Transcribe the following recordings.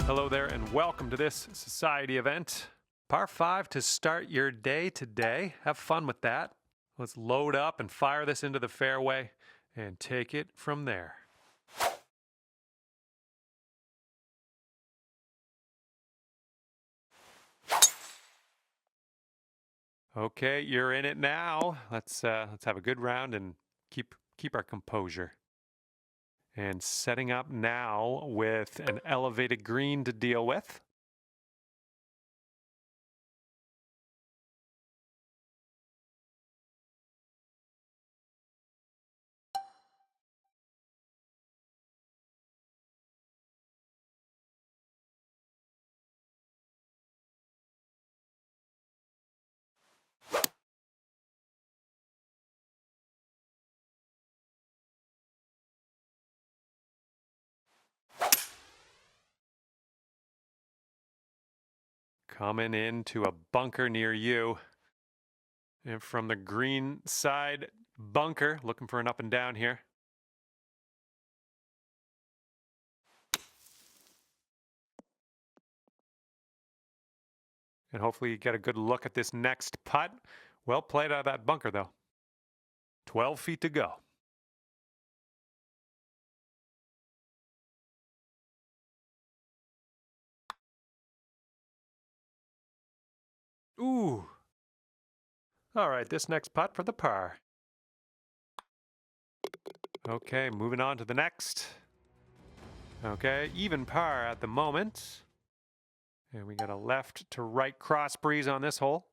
Hello there and welcome to this society event. Par 5 to start your day today. Have fun with that. Let's load up and fire this into the fairway and take it from there. Okay, you're in it now. Let's have a good round and keep our composure. And setting up now with an elevated green to deal with. Coming into a bunker near you. And from the green side bunker, looking for an up and down here. And hopefully you get a good look at this next putt. Well played out of that bunker, though. 12 feet to go. Ooh. All right, this next putt for the par. Okay, moving on to the next. Okay, even par at the moment. And we got a left to right cross breeze on this hole.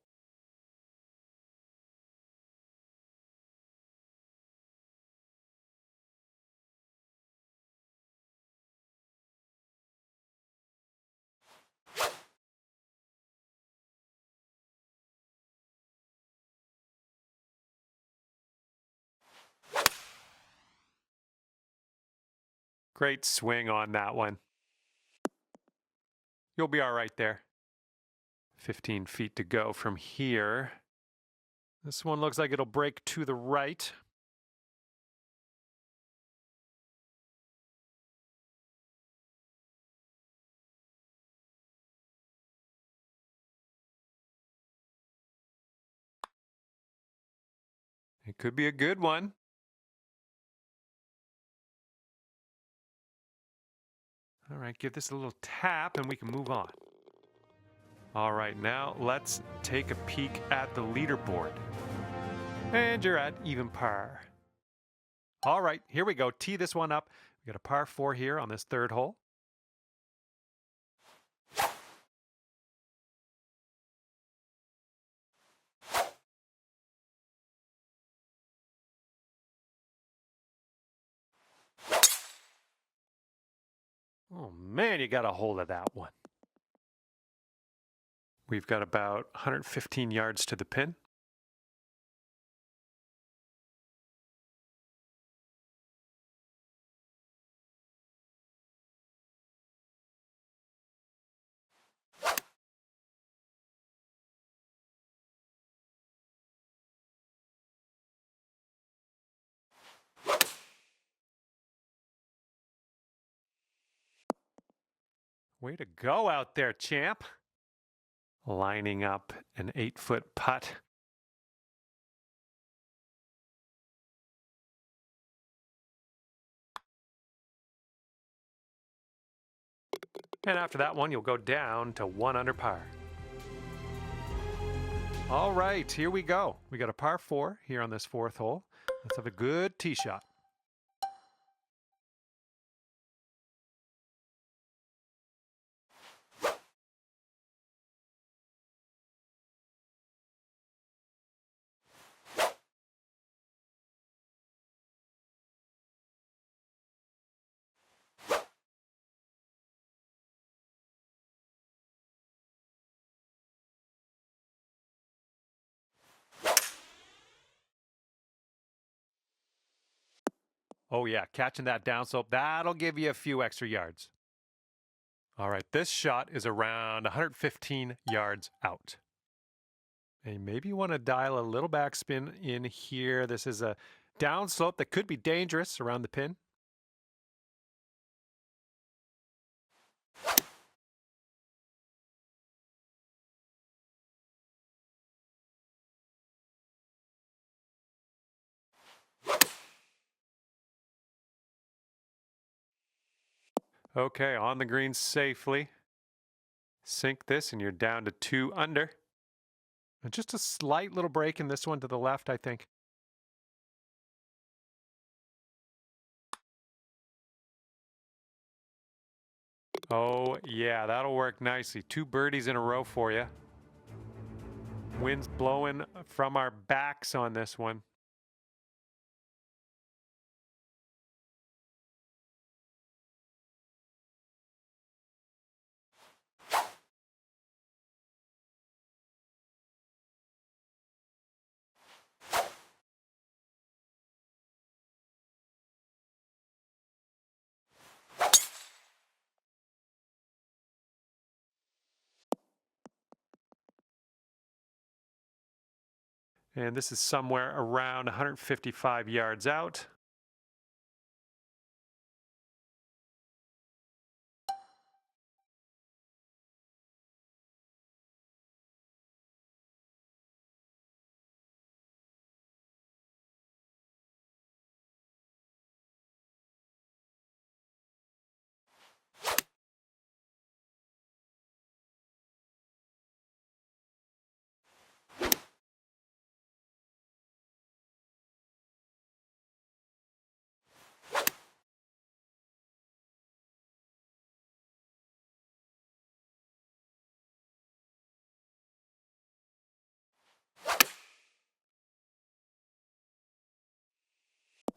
Great swing on that one. You'll be all right there. 15 feet to go from here. This one looks like it'll break to the right. It could be a good one. All right, give this a little tap and we can move on. All right, now let's take a peek at the leaderboard. And you're at even par. All right, here we go. Tee this one up. We got a par 4 here on this third hole. Oh man, you got a hold of that one. We've got about 115 yards to the pin. Way to go out there, champ. Lining up an 8-foot putt. And after that one, you'll go down to 1 under par. All right, here we go. We got a par 4 here on this fourth hole. Let's have a good tee shot. Oh yeah, catching that downslope, that'll give you a few extra yards. All right, this shot is around 115 yards out. And maybe you want to dial a little backspin in here. This is a downslope that could be dangerous around the pin. Okay, on the green safely. Sink this and you're down to 2 under. And just a slight little break in this one to the left, I think. Oh, yeah, that'll work nicely. 2 birdies in a row for you. Wind's blowing from our backs on this one. And this is somewhere around 155 yards out.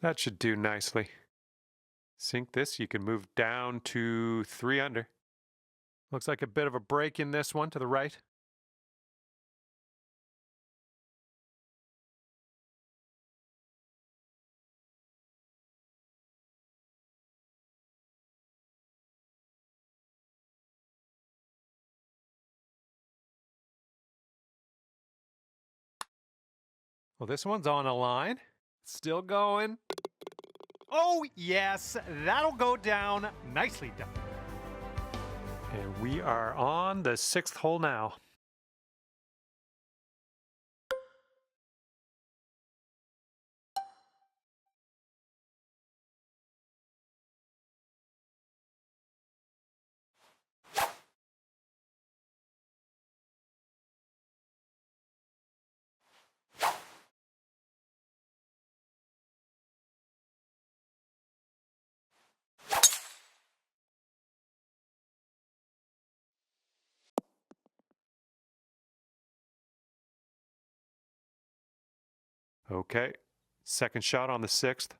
That should do nicely. Sink this, you can move down to 3 under. Looks like a bit of a break in this one to the right. Well, this one's on a line. Still going. Oh, yes, that'll go down. Nicely done. And we are on the 6th hole now. Okay, second shot on the 6th.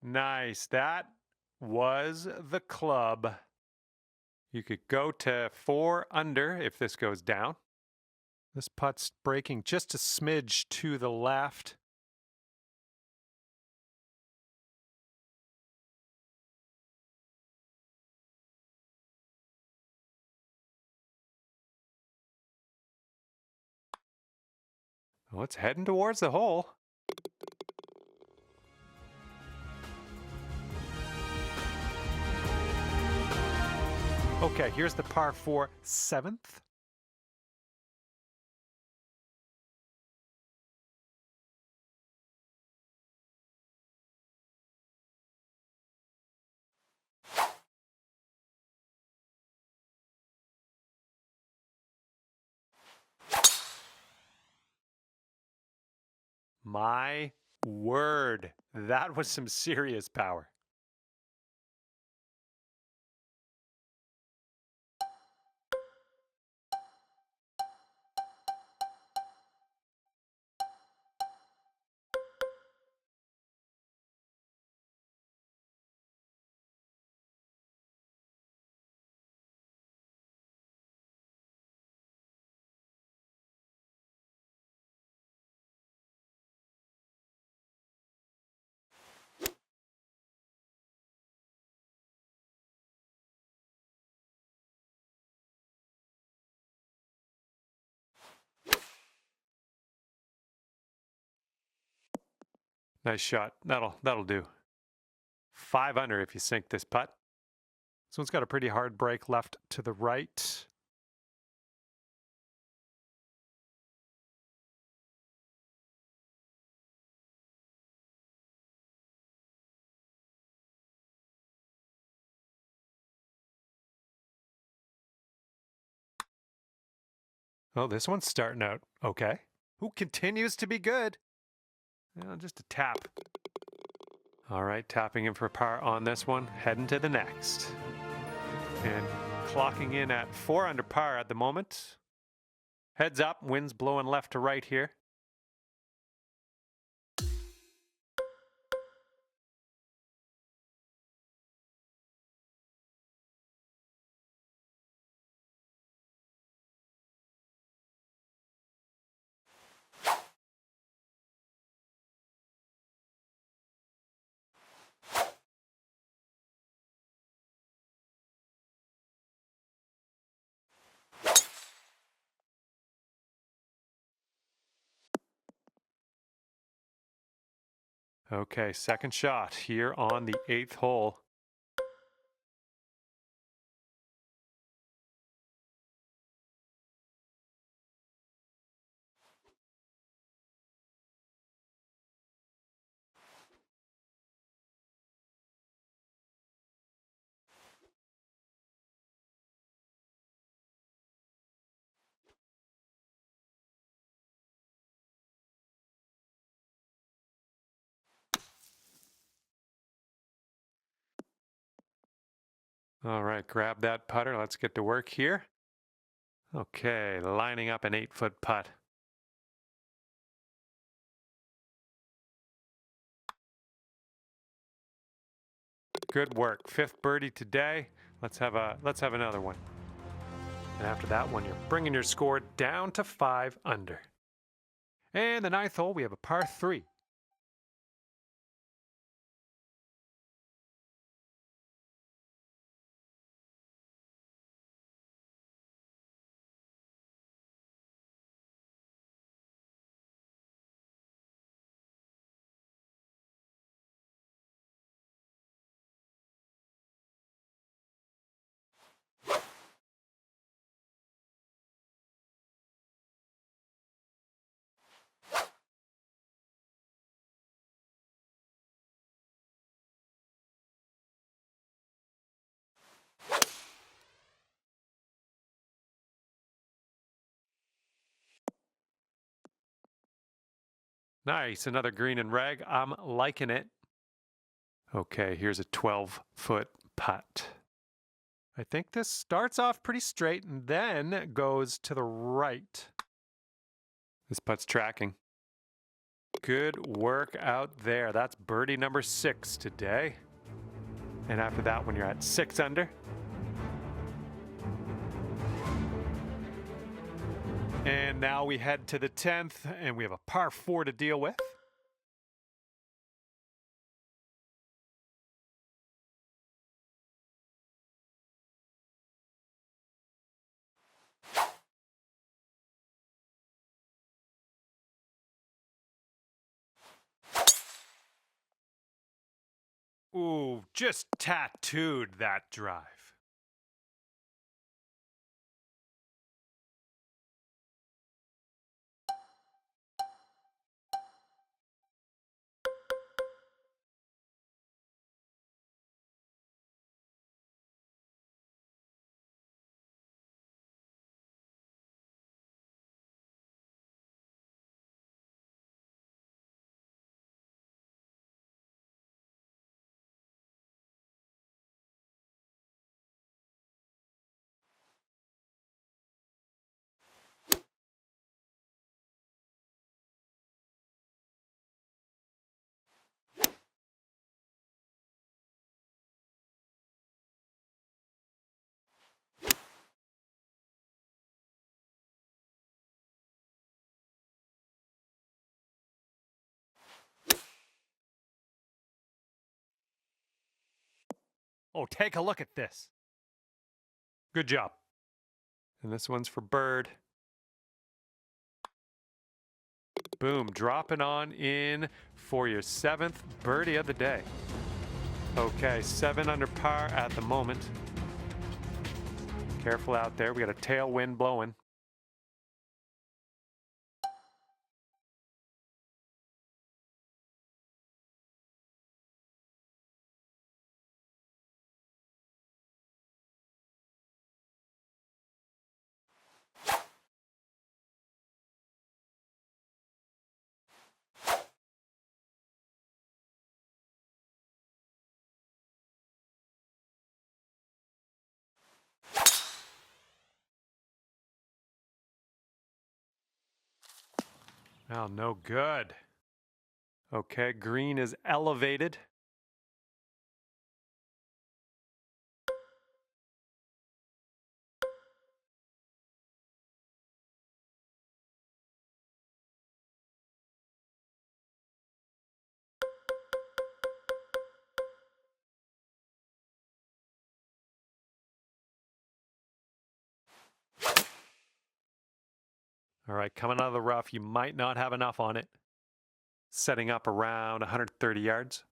Nice. That was the club. You could go to 4 under if this goes down. This putt's breaking just a smidge to the left. Well, it's heading towards the hole. Okay, here's the par 4 7th. My word, that was some serious power. Nice shot. That'll do. 5 under if you sink this putt. This one's got a pretty hard break left to the right. Oh, this one's starting out okay. Who continues to be good? Just a tap. All right, tapping in for par on this one. Heading to the next. And clocking in at 4 under par at the moment. Heads up, wind's blowing left to right here. Okay, second shot here on the 8th hole. All right, grab that putter. Let's get to work here. Okay, lining up an 8-foot putt. Good work. 5th birdie today. Let's have another one. And after that one, you're bringing your score down to 5 under. And the 9th hole, we have a par 3. Nice, another green and reg. I'm liking it. Okay, here's a 12-foot putt. I think this starts off pretty straight and then goes to the right. This putt's tracking. Good work out there. That's birdie number 6 today. And after that one, you're at 6 under. And now we head to the 10th, and we have a par 4 to deal with. Ooh, just tattooed that drive. Oh, take a look at this. Good job. And this one's for Bird. Boom, dropping on in for your 7th birdie of the day. Okay, 7 under par at the moment. Careful out there. We got a tailwind blowing. Oh, no good. Okay, green is elevated. All right, coming out of the rough, you might not have enough on it. Setting up around 130 yards.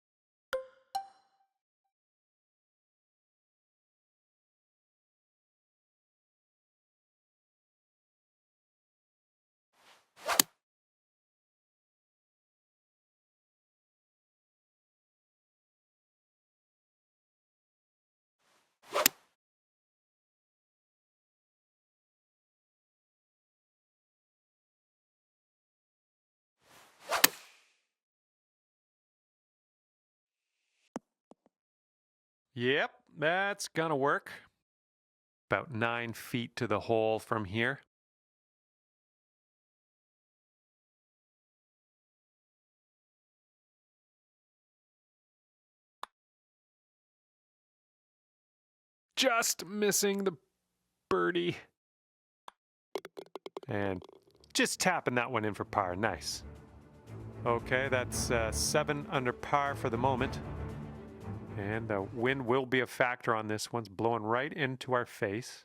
Yep, that's gonna work. About 9 feet to the hole from here. Just missing the birdie. And just tapping that one in for par. Nice. Okay, that's 7 under par for the moment. And the wind will be a factor on this. One's blowing right into our face.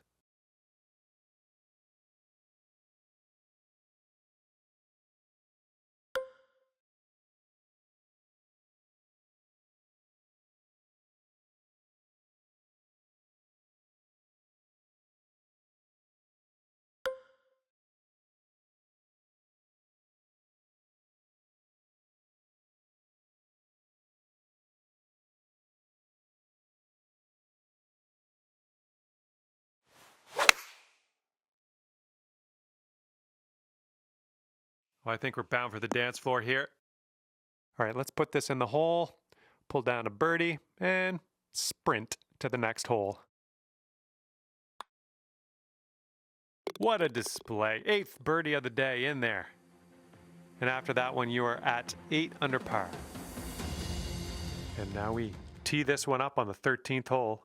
Well, I think we're bound for the dance floor here. All right, let's put this in the hole, pull down a birdie, and sprint to the next hole. What a display. 8th birdie of the day in there. And after that one, you are at 8 under par. And now we tee this one up on the 13th hole.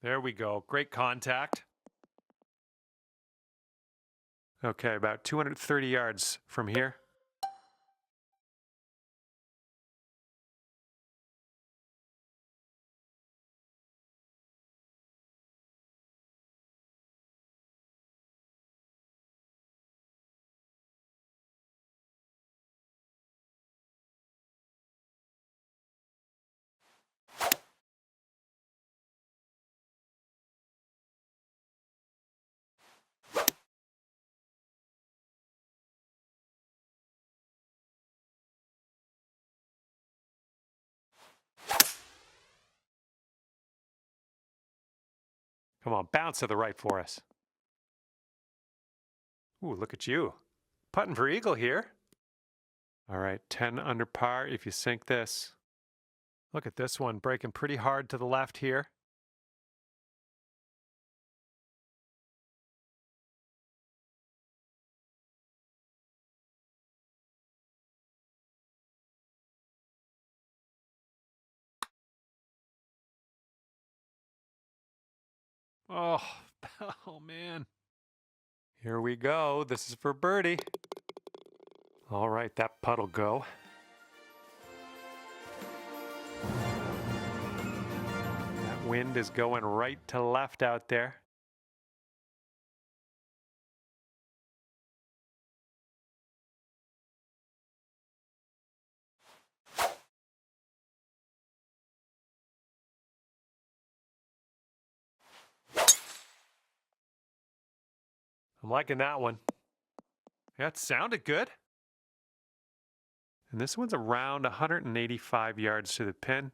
There we go. Great contact. Okay, about 230 yards from here. Come on, bounce to the right for us. Ooh, look at you. Putting for eagle here. All right, 10 under par if you sink this. Look at this one, breaking pretty hard to the left here. Oh, oh man. Here we go. This is for birdie. All right, that putt'll go. That wind is going right to left out there. I'm liking that one. That sounded good. And this one's around 185 yards to the pin.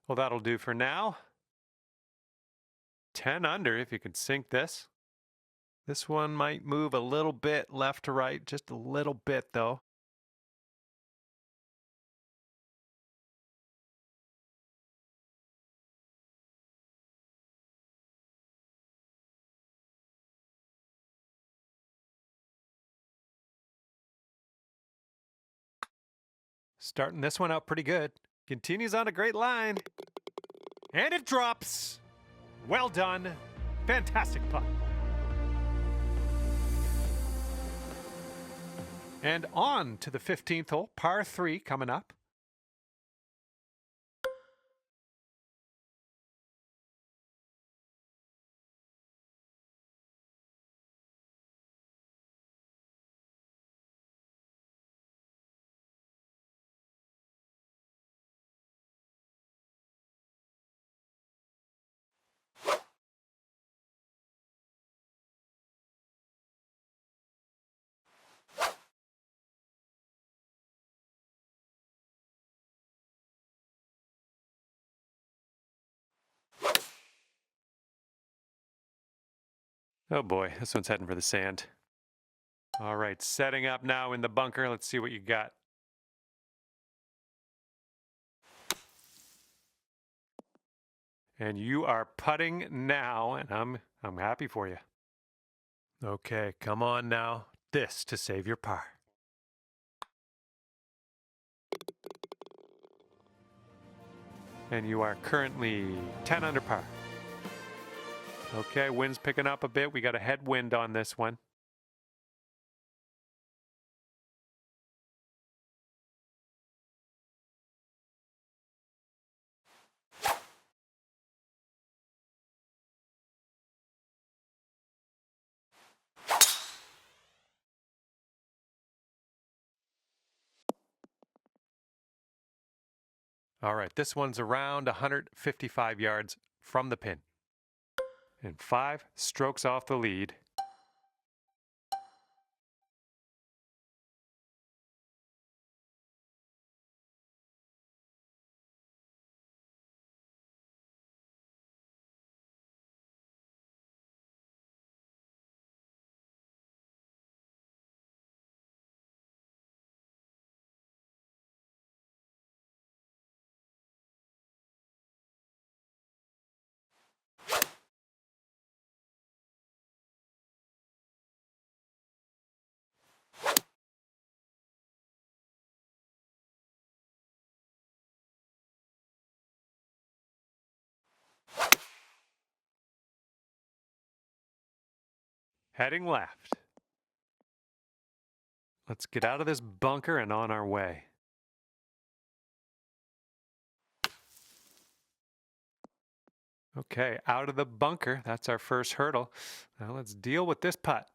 Well, that'll do for now. 10 under if you can sink this. This one might move a little bit left to right, just a little bit though. Starting this one out pretty good. Continues on a great line. And it drops. Well done. Fantastic putt. And on to the 15th hole, par 3 coming up. Oh boy, this one's heading for the sand. All right, setting up now in the bunker. Let's see what you got. And you are putting now, and I'm happy for you. Okay, come on now. This to save your par. And you are currently 10 under par. Okay, wind's picking up a bit. We got a headwind on this one. All right, this one's around 155 yards from the pin. And 5 strokes off the lead. Heading left. Let's get out of this bunker and on our way. Okay, out of the bunker. That's our first hurdle. Now let's deal with this putt.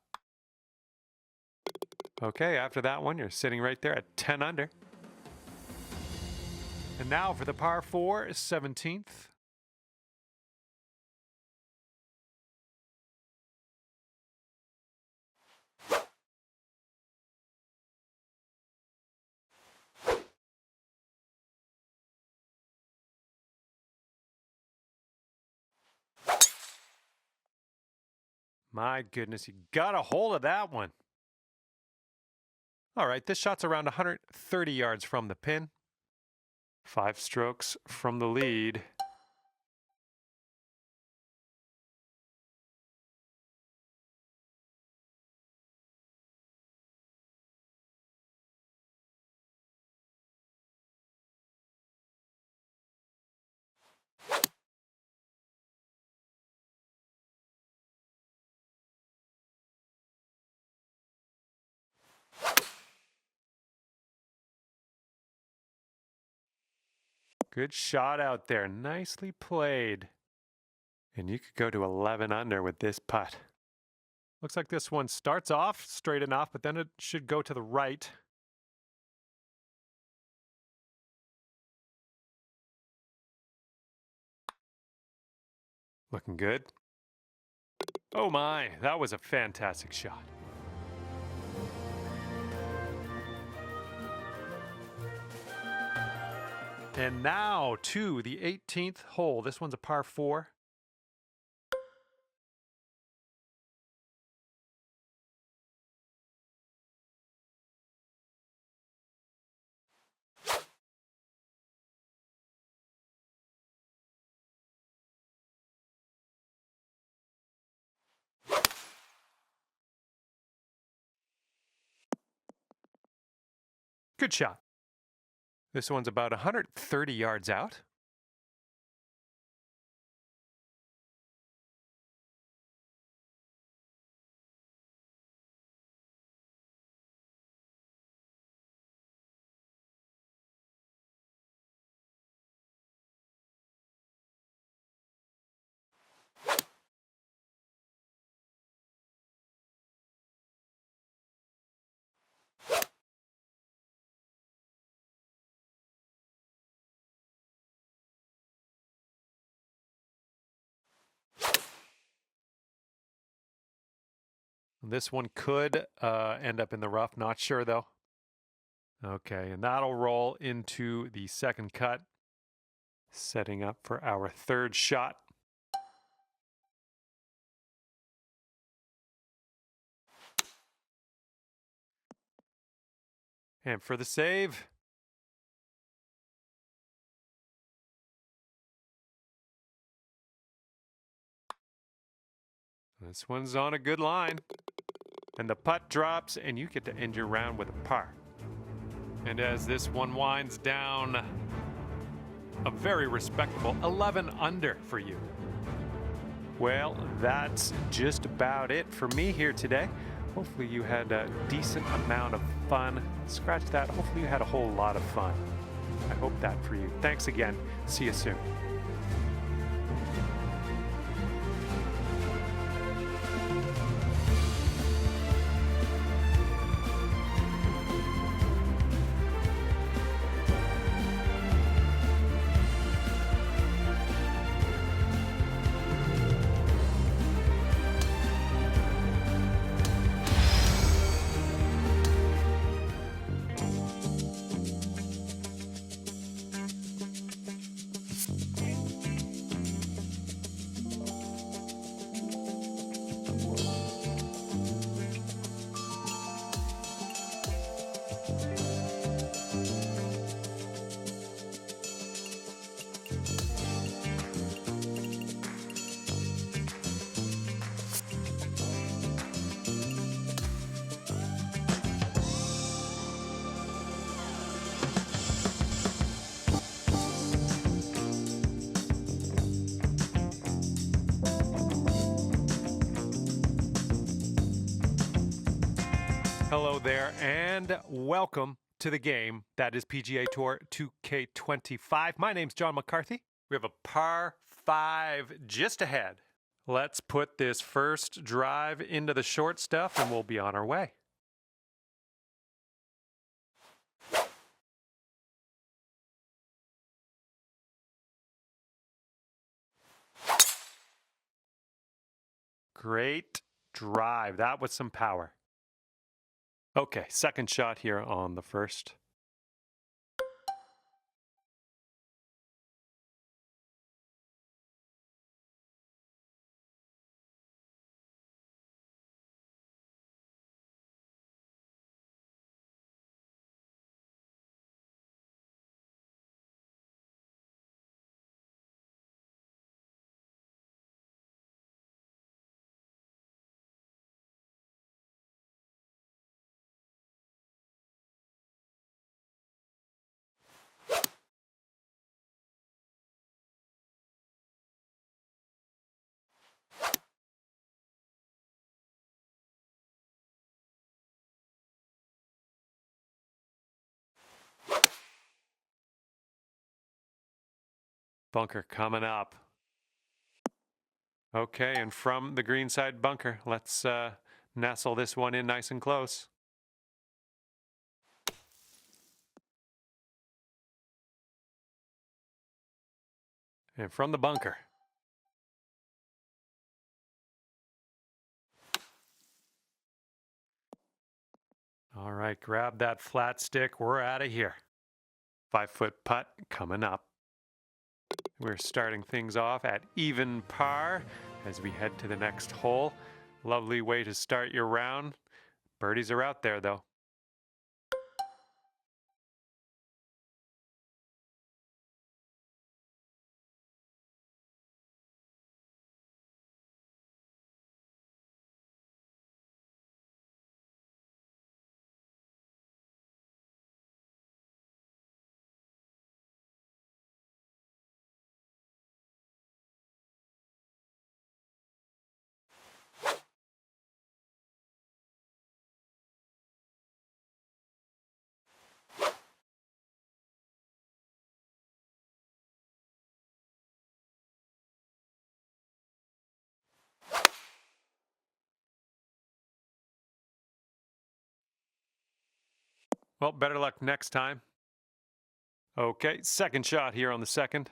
Okay, after that one, you're sitting right there at 10 under. And now for the par 4, 17th. My goodness, you got a hold of that one. All right, this shot's around 130 yards from the pin. 5 strokes from the lead. Good shot out there. Nicely played. And you could go to 11 under with this putt. Looks like this one starts off straight enough, but then it should go to the right. Looking good. Oh my, that was a fantastic shot. And now to the 18th hole. This one's a par 4. Good shot. This one's about 130 yards out. This one could end up in the rough. Not sure, though. Okay, and that'll roll into the second cut. Setting up for our third shot. And for the save. This one's on a good line. And the putt drops, and you get to end your round with a par. And as this one winds down, a very respectable 11 under for you. Well, that's just about it for me here today. Hopefully you had a decent amount of fun. Scratch that. Hopefully you had a whole lot of fun. I hope that for you. Thanks again. See you soon. Hello there, and welcome to the game that is PGA Tour 2K25. My name's John McCarthy. We have a par 5 just ahead. Let's put this first drive into the short stuff, and we'll be on our way. Great drive. That was some power. Okay, second shot here on the first. Bunker coming up. Okay, and from the green side bunker, let's nestle this one in nice and close. And from the bunker. All right, grab that flat stick. We're out of here. 5-foot putt coming up. We're starting things off at even par as we head to the next hole. Lovely way to start your round. Birdies are out there, though. Well, better luck next time. Okay, second shot here on the second.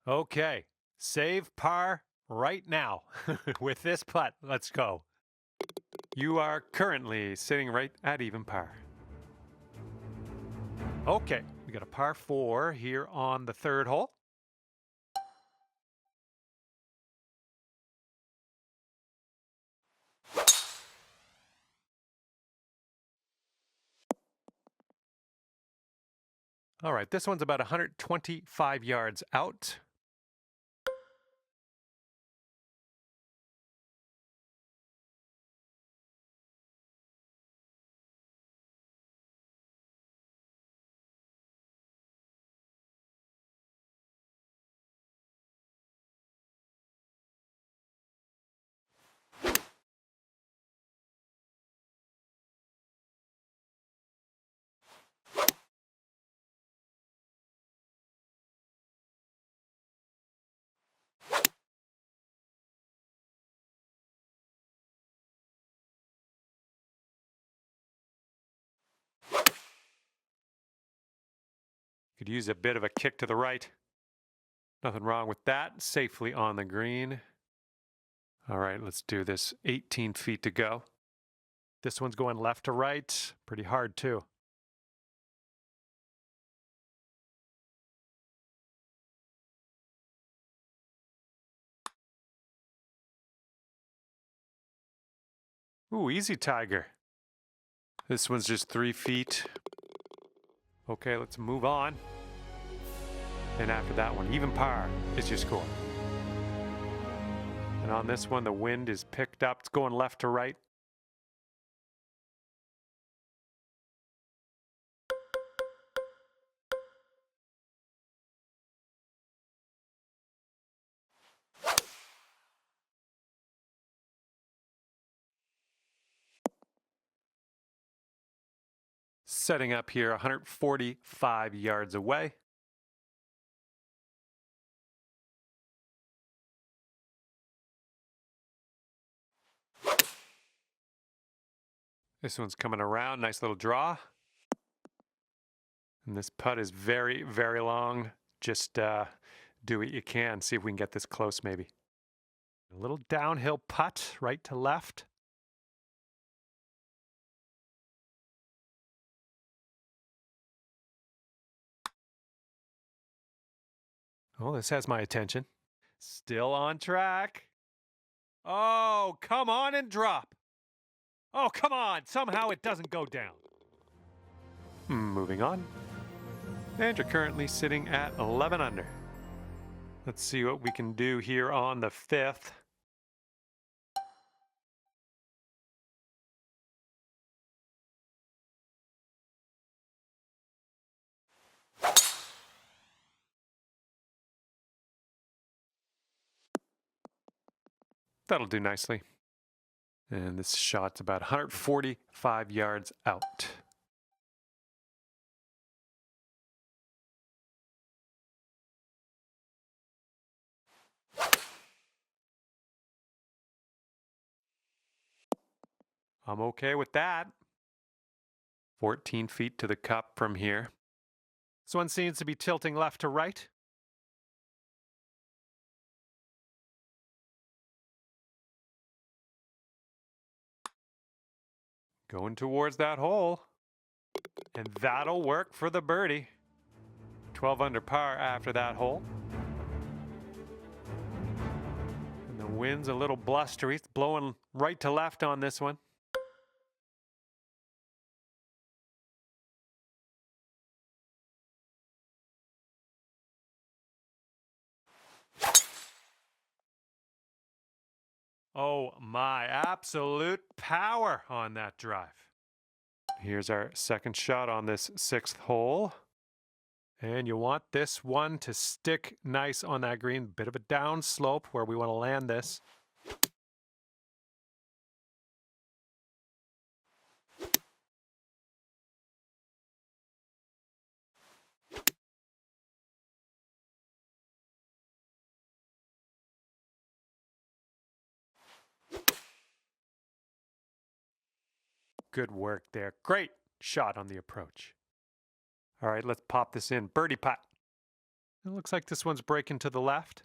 Okay, save par right now with this putt. Let's go. You are currently sitting right at even par. Okay, we got a par 4 here on the third hole. All right, this one's about 125 yards out. Could use a bit of a kick to the right. Nothing wrong with that. Safely on the green. All right, let's do this. 18 feet to go. This one's going left to right. Pretty hard, too. Ooh, easy, Tiger. This one's just 3 feet. Okay, let's move on. And after that one, even par is your score. And on this one, the wind is picked up. It's going left to right. Setting up here 145 yards away. This one's coming around. Nice little draw. And this putt is very, very long. Just do what you can. See if we can get this close maybe. A little downhill putt, right to left. Oh, this has my attention. Still on track. Oh, come on and drop. Oh, come on. Somehow it doesn't go down. Moving on. And you're currently sitting at 11 under. Let's see what we can do here on the 5th. That'll do nicely. And this shot's about 145 yards out. I'm okay with that. 14 feet to the cup from here. This one seems to be tilting left to right. Going towards that hole. And that'll work for the birdie. 12 under par after that hole. And the wind's a little blustery. It's blowing right to left on this one. Oh my, absolute power on that drive. Here's our second shot on this 6th hole. And you want this one to stick nice on that green. Bit of a down slope where we want to land this. Good work there. Great shot on the approach. All right, let's pop this in. Birdie putt. It looks like this one's breaking to the left.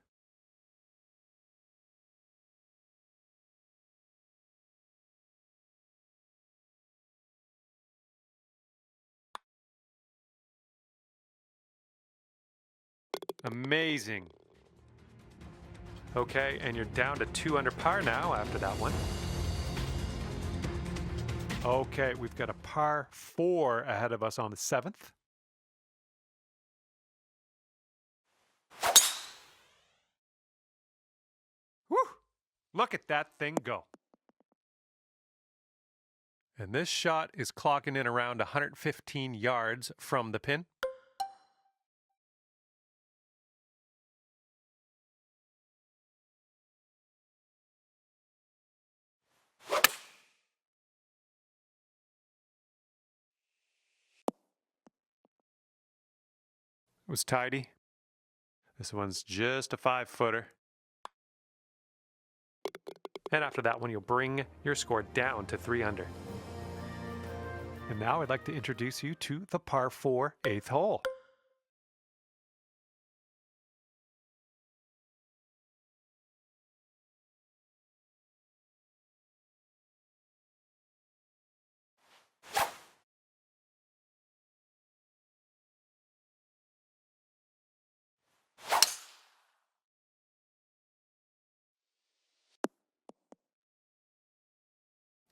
Amazing. Okay, and you're down to 2 under par now after that one. Okay, we've got a par 4 ahead of us on the 7th. Whew! Look at that thing go. And this shot is clocking in around 115 yards from the pin. It was tidy. This one's just a 5-footer. And after that one, you'll bring your score down to 3 under. And now I'd like to introduce you to the par 4 8th hole.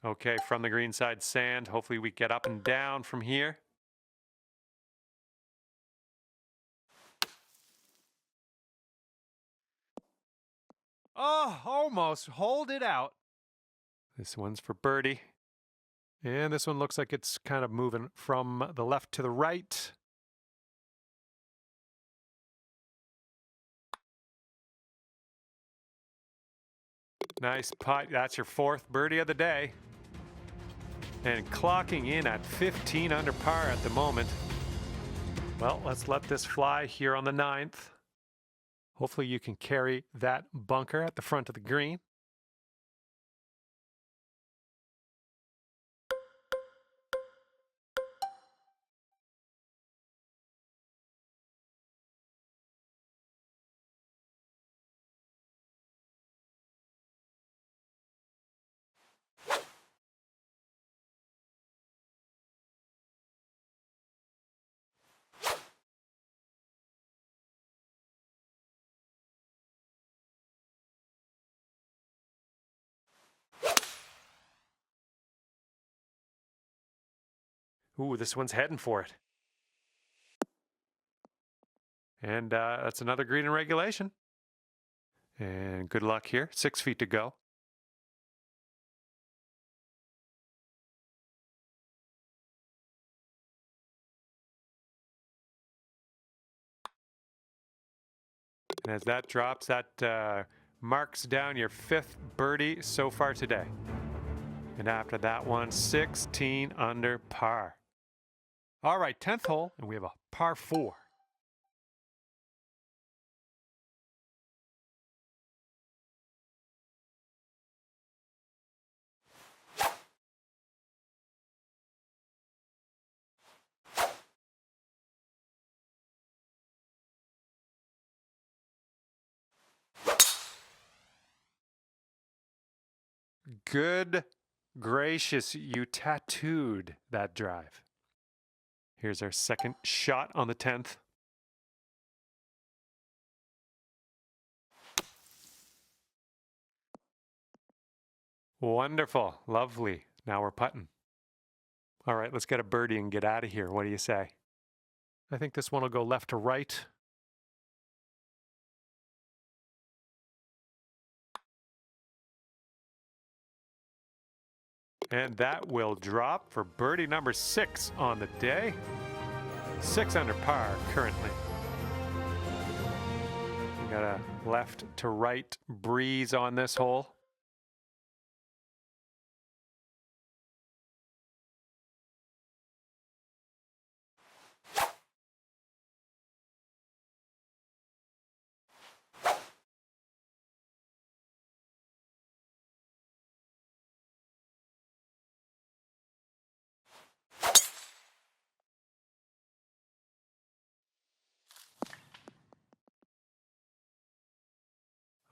Okay, from the green side sand. Hopefully we get up and down from here. Oh, almost hold it out. This one's for birdie. And this one looks like it's kind of moving from the left to the right. Nice putt. That's your 4th birdie of the day. And clocking in at 15 under par at the moment. Well, let's let this fly here on the 9th. Hopefully you can carry that bunker at the front of the green. Ooh, this one's heading for it. And that's another green in regulation. And good luck here. 6 feet to go. And as that drops, that marks down your 5th birdie so far today. And after that one, 16 under par. All right, 10th hole, and we have a par 4. Good gracious, you tattooed that drive. Here's our second shot on the 10th. Wonderful. Lovely. Now we're putting. All right, let's get a birdie and get out of here. What do you say? I think this one will go left to right. And that will drop for birdie number 6 on the day. 6 under par currently. We got a left to right breeze on this hole.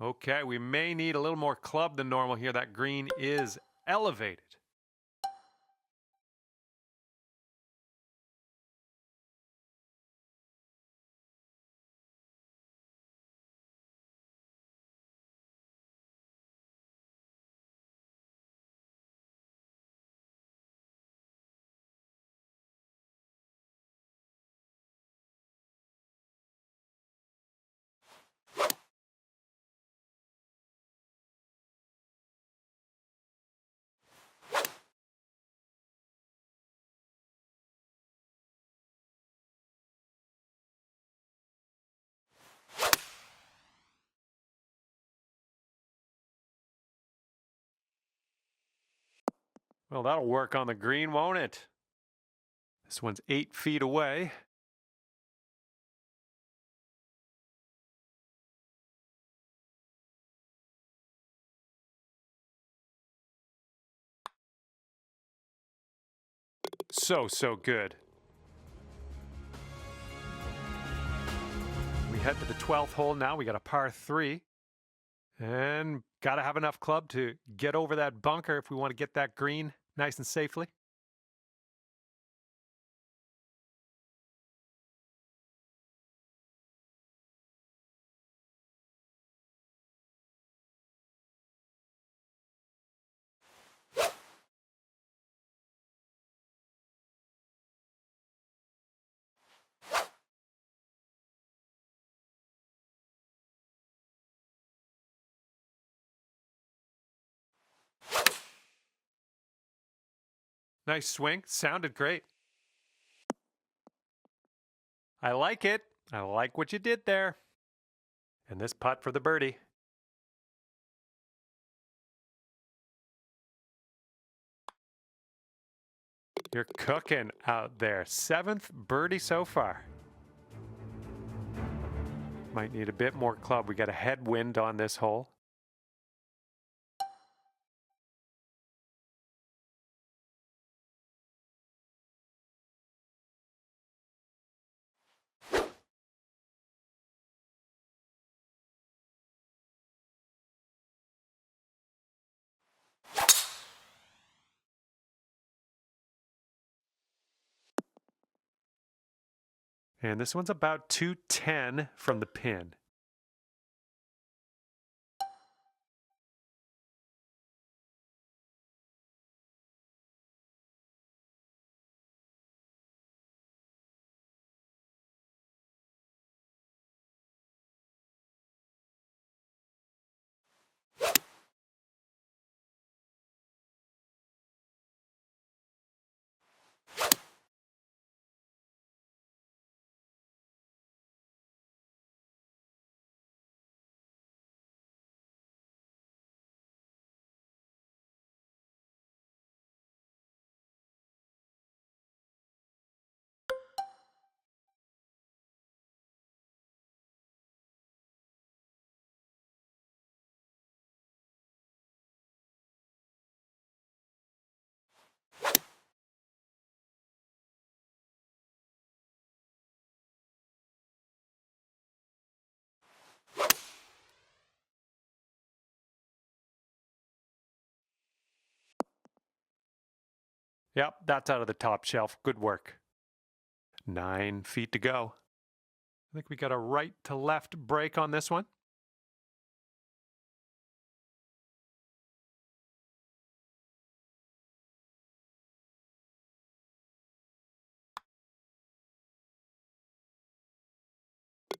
Okay, we may need a little more club than normal here. That green is elevated. Well, that'll work on the green, won't it? This one's 8 feet away. So good. We head to the 12th hole now. We got a par 3. And got to have enough club to get over that bunker if we want to get that green nice and safely. Nice swing. Sounded great. I like it. I like what you did there. And this putt for the birdie. You're cooking out there. 7th birdie so far. Might need a bit more club. We got a headwind on this hole. And this one's about 210 from the pin. Yep, that's out of the top shelf. Good work. 9 feet to go. I think we got a right to left break on this one.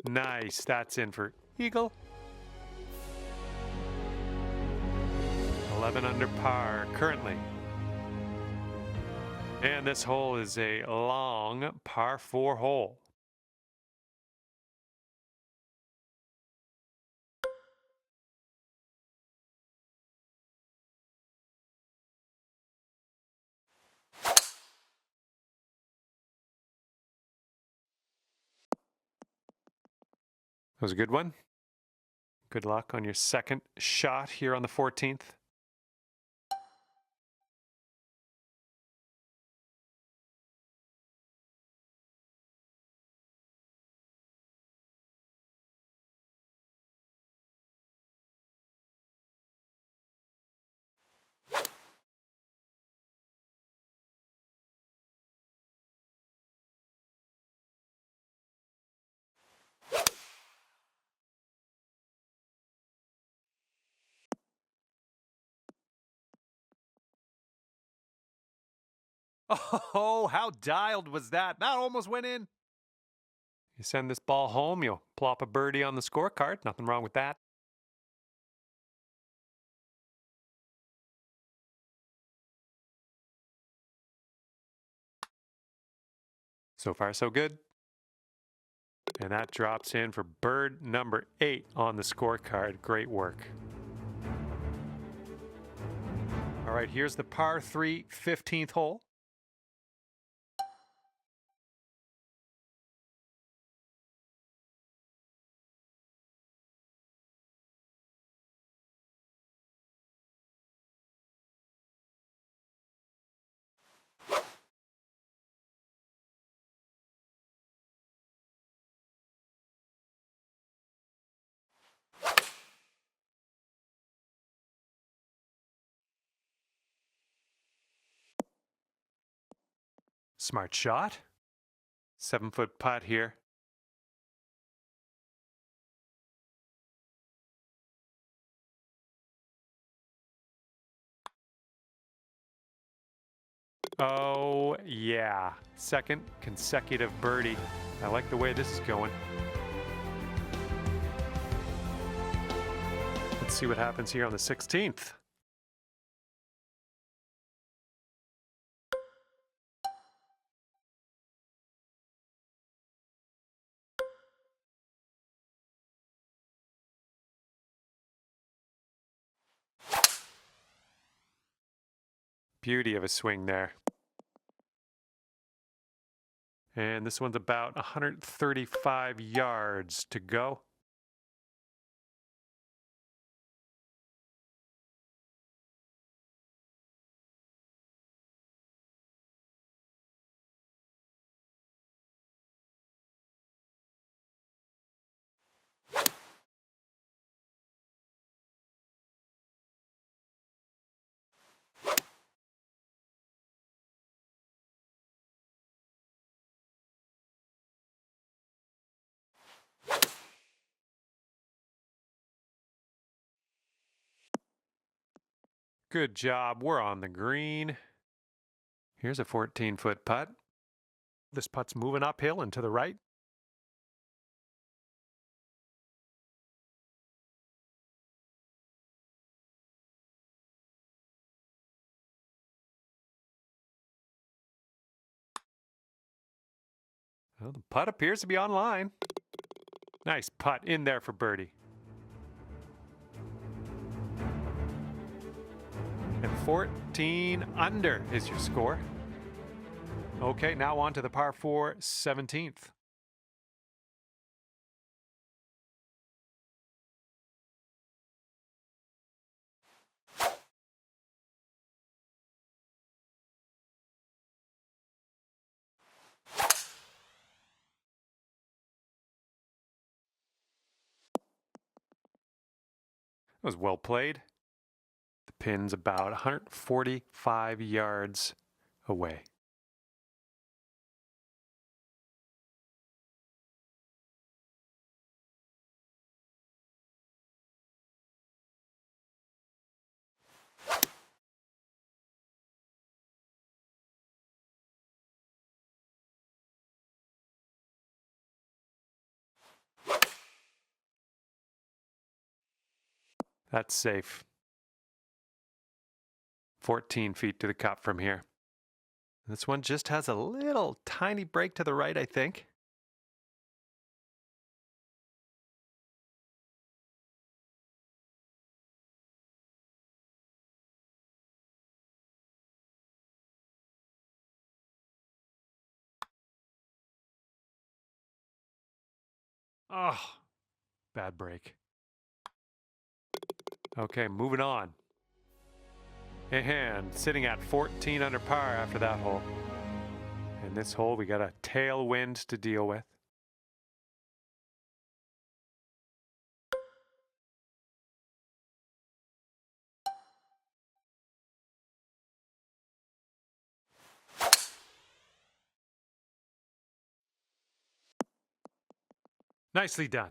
Nice. That's in for eagle. 11 under par currently. And this hole is a long par 4 hole. That was a good one. Good luck on your second shot here on the 14th. Oh, how dialed was that? That almost went in. You send this ball home, you'll plop a birdie on the scorecard. Nothing wrong with that. So far, so good. And that drops in for bird number 8 on the scorecard. Great work. All right, here's the par 3 15th hole. Smart shot. 7-foot putt here. Oh, yeah. Second consecutive birdie. I like the way this is going. Let's see what happens here on the 16th. Beauty of a swing there. And this one's about 135 yards to go. Good job. We're on the green. Here's a 14-foot putt. This putt's moving uphill and to the right. Well, the putt appears to be online. Nice putt in there for birdie. And 14 under is your score. Okay, now on to the par 4 17th. That was well played. The pin's about 145 yards away. That's safe. 14 feet to the cup from here. This one just has a little tiny break to the right, I think. Oh, bad break. Okay, moving on. And sitting at 14 under par after that hole. In this hole, we got a tailwind to deal with. Nicely done.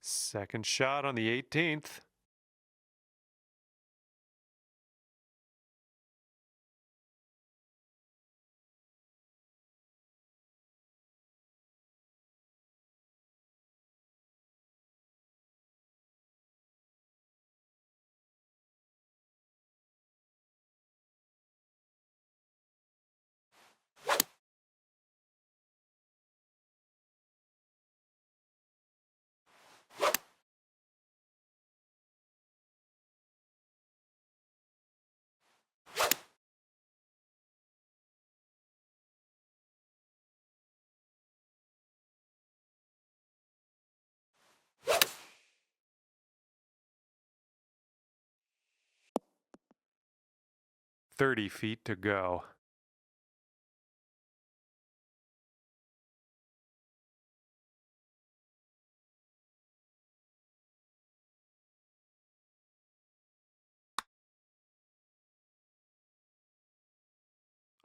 Second shot on the 18th. "30 feet to go."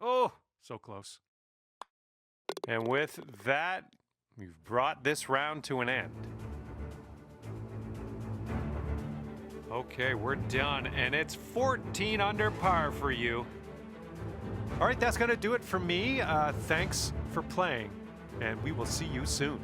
Oh, so close. And with that, we've brought this round to an end. Okay, we're done, and it's 14 under par for you. All right, that's going to do it for me. Thanks for playing, and we will see you soon.